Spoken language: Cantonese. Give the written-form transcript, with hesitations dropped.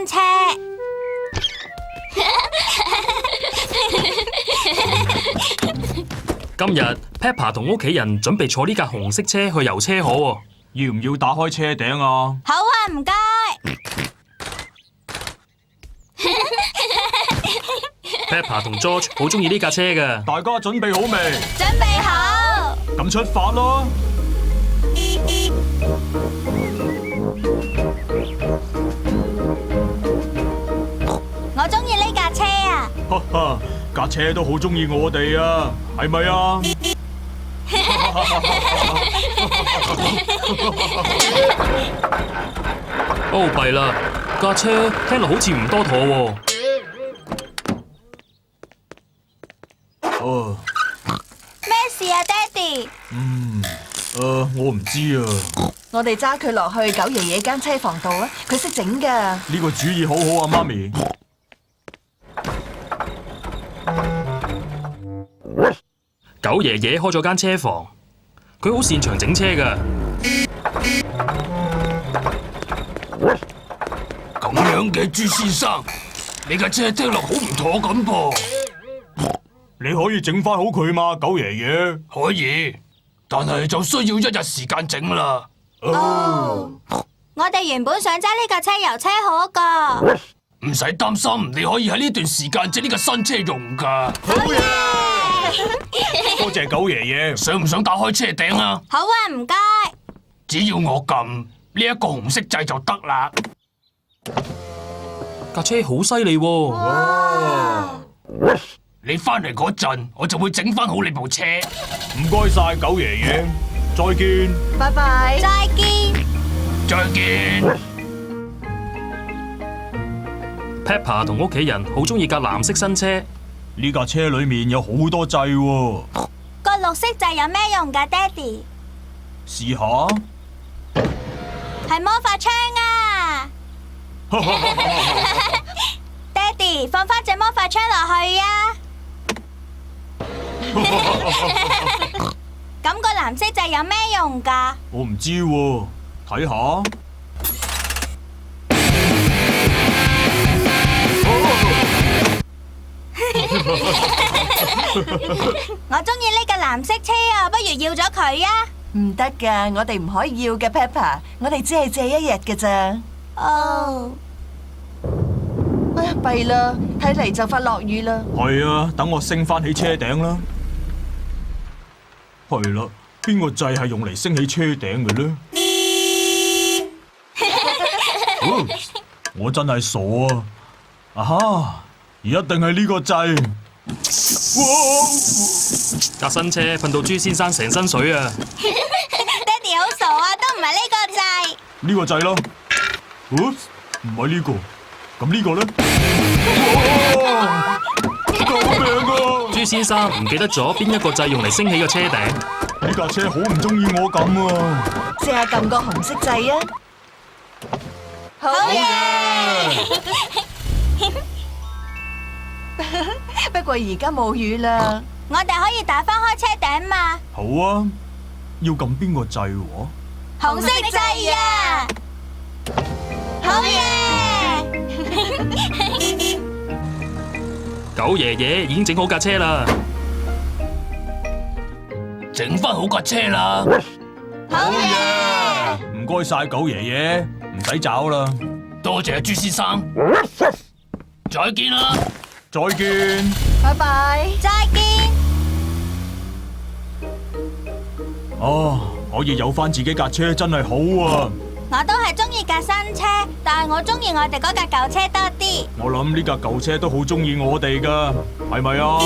車。今日 Peppa 同屋企人準備坐呢架紅色車去遊車河喎，要唔要打開車頂啊？好啊，唔該。Peppa 同 George 好中意呢架車㗎。大家準備好未？準備好。咁出發啦！我中意呢架車啊！哈哈，架車都好中意我哋啊，係咪啊？哦，弊啦，架車聽落好似唔多妥喎。哦，咩事啊，爹哋？我唔知啊。我哋揸佢落去九爺爺間車房度啊，佢識整噶。呢個主意好好啊，媽咪。九爺爺開咗間車房，佢好擅長整車㗎。咁樣嘅朱先生，你架車聽落好唔妥咁噃。你可以整翻好佢嘛，九爺爺？可以，但係就需要一日時間整啦。哦，我哋原本想揸呢架車遊車河噶。唔使擔心，你可以喺呢段時間借呢架新車用噶。好嘢！多謝九爺爺。想唔想打開車頂啊？好啊，唔該。只要我撳呢一個紅色掣就得啦。架車好犀利喎！哇！你翻嚟嗰陣，我就會整翻好你部車。唔該晒九爺爺，再見。拜拜。再見。再見。Peppa 同屋企人好中意架藍色新車。呢架車裏面有好多掣喎，個綠色掣有咩用噶，爹哋？試下。係魔法槍啊！爹哋，放翻隻魔法槍落去啊！咁個藍色掣有咩用噶？我唔知喎，睇下。我中意呢架藍色車啊，不如要咗佢啊！唔得噶，我哋唔可以要嘅 Peppa， 我哋只係借一日嘅咋。哦，哎呀，弊啦，睇嚟就快落雨啦。係啊，等我升翻起車頂啦。係啦，邊個掣係用嚟升起車頂嘅呢？我真係傻啊！啊哈，一定係呢個掣。哇！架新車噴到朱先生成身水啊！爹哋好傻啊，都唔係呢個掣。呢個掣咯。唔係呢個，咁呢個咧？哇！救命啊！朱先生唔記得咗邊一個掣用嚟升起個車頂。呢架車好唔中意我咁啊！試下撳個紅色掣啊！好嘢！不過而家冇雨啦。我哋可以打翻開車頂嘛？好啊，要撳邊個掣喎？紅色掣啊！好嘢！九爺爺已經整好架車啦。整翻好架車啦。好嘢！唔該晒九爺爺，唔使找啦。多謝朱先生。再見啦。再見。拜拜。再見。哦，可以有翻自己架車真係好啊！我都係中意架新車，但係我中意我哋嗰架舊車多啲。我諗呢架舊車都好中意我哋噶，係咪啊？